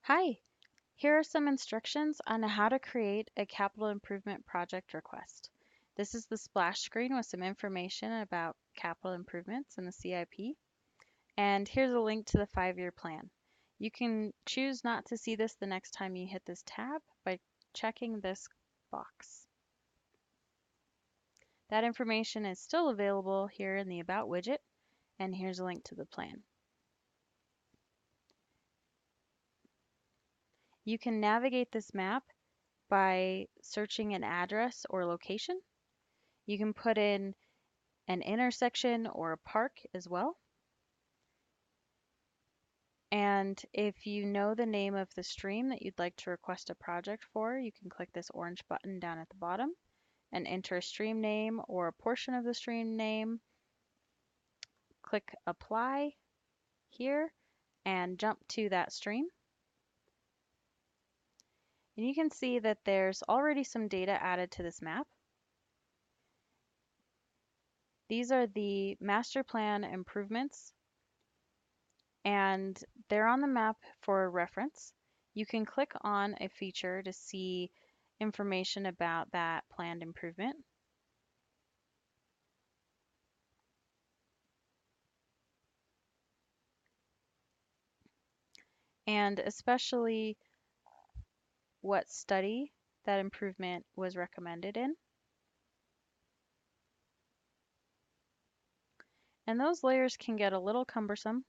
Hi, here are some instructions on how to create a capital improvement project request. This is the splash screen with some information about capital improvements in the CIP. And here's a link to the 5-year plan. You can choose not to see this the next time you hit this tab by checking this box. That information is still available here in the About widget, and here's a link to the plan. You can navigate this map by searching an address or location. You can put in an intersection or a park as well. And if you know the name of the stream that you'd like to request a project for, you can click this orange button down at the bottom and enter a stream name or a portion of the stream name. Click apply here and jump to that stream. And you can see that there's already some data added to this map. These are the master plan improvements, and they're on the map for reference. You can click on a feature to see information about that planned improvement. And especially what study that improvement was recommended in. And those layers can get a little cumbersome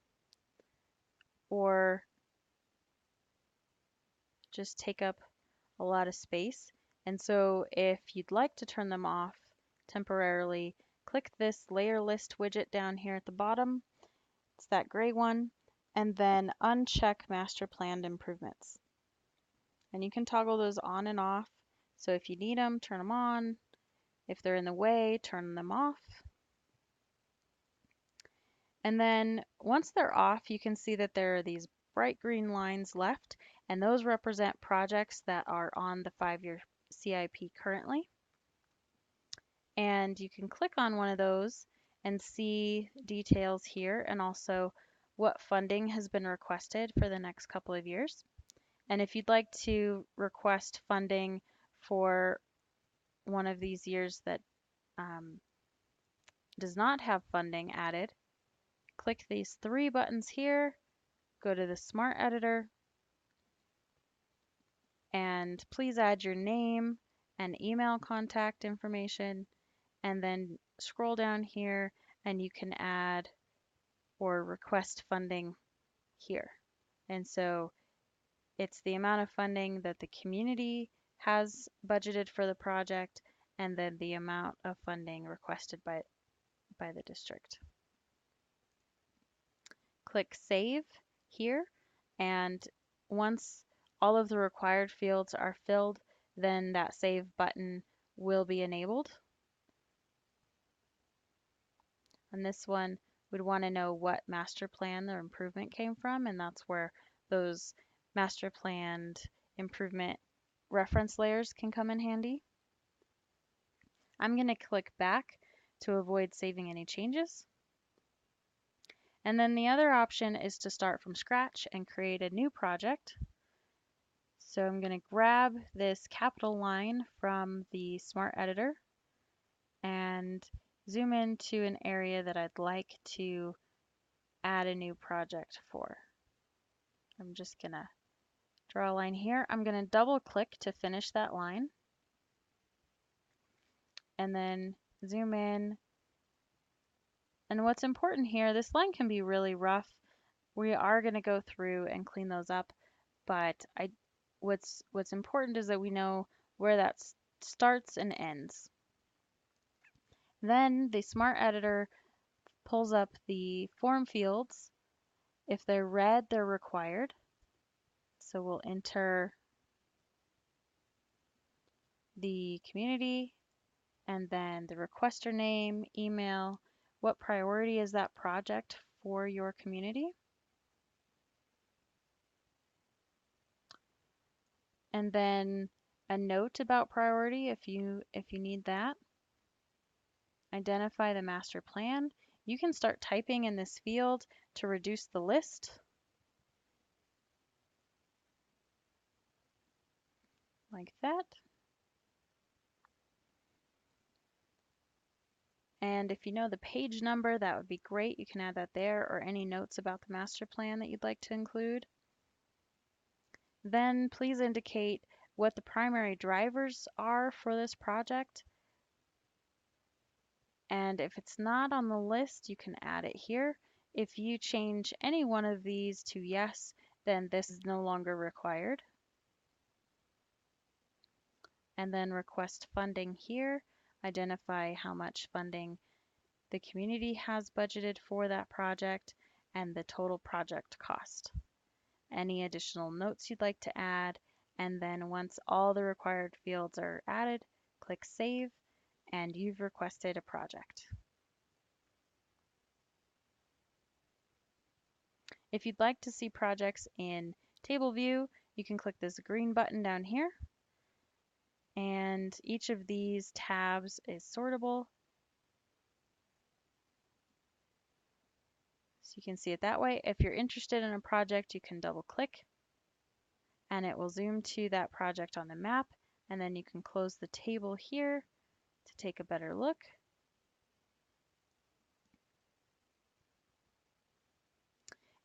or just take up a lot of space. And so if you'd like to turn them off temporarily, click this layer list widget down here at the bottom. It's that gray one. And then uncheck master planned improvements. And you can toggle those on and off. So if you need them, turn them on. If they're in the way, turn them off. And then once they're off, you can see that there are these bright green lines left, and those represent projects that are on the 5-year CIP currently. And you can click on one of those and see details here and also what funding has been requested for the next couple of years. And if you'd like to request funding for one of these years that does not have funding added, click these 3 buttons here, go to the Smart Editor, and please add your name and email contact information, and then scroll down here and you can add or request funding here. And so it's the amount of funding that the community has budgeted for the project and then the amount of funding requested by the district. Click Save here, and once all of the required fields are filled, then that Save button will be enabled. On this one, we'd want to know what master plan the improvement came from, and that's where those master planned improvement reference layers can come in handy. I'm going to click back to avoid saving any changes. And then the other option is to start from scratch and create a new project. So I'm going to grab this capital line from the Smart Editor and zoom into an area that I'd like to add a new project for. I'm just going to draw a line here. I'm going to double click to finish that line and then zoom in. And what's important here, this line can be really rough. We are going to go through and clean those up, but what's important is that we know where that starts and ends. Then the Smart Editor pulls up the form fields. If they're red, they're required. So we'll enter the community and then the requester name, email, what priority is that project for your community. And then a note about priority if you need that. Identify the master plan. You can start typing in this field to reduce the list. like that. And if you know the page number, that would be great. You can add that there, or any notes about the master plan that you'd like to include. Then please indicate what the primary drivers are for this project. And if it's not on the list, you can add it here. If you change any one of these to yes, then this is no longer required. And then request funding here. Identify how much funding the community has budgeted for that project and the total project cost. Any additional notes you'd like to add, and then once all the required fields are added, click Save, and you've requested a project. If you'd like to see projects in table view, you can click this green button down here, and each of these tabs is sortable. So you can see it that way. If you're interested in a project, you can double click and it will zoom to that project on the map, and then you can close the table here to take a better look.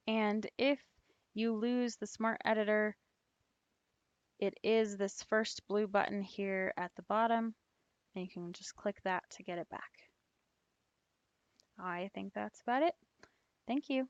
And if you lose the Smart Editor, it is this first blue button here at the bottom, and you can just click that to get it back. I think that's about it. Thank you.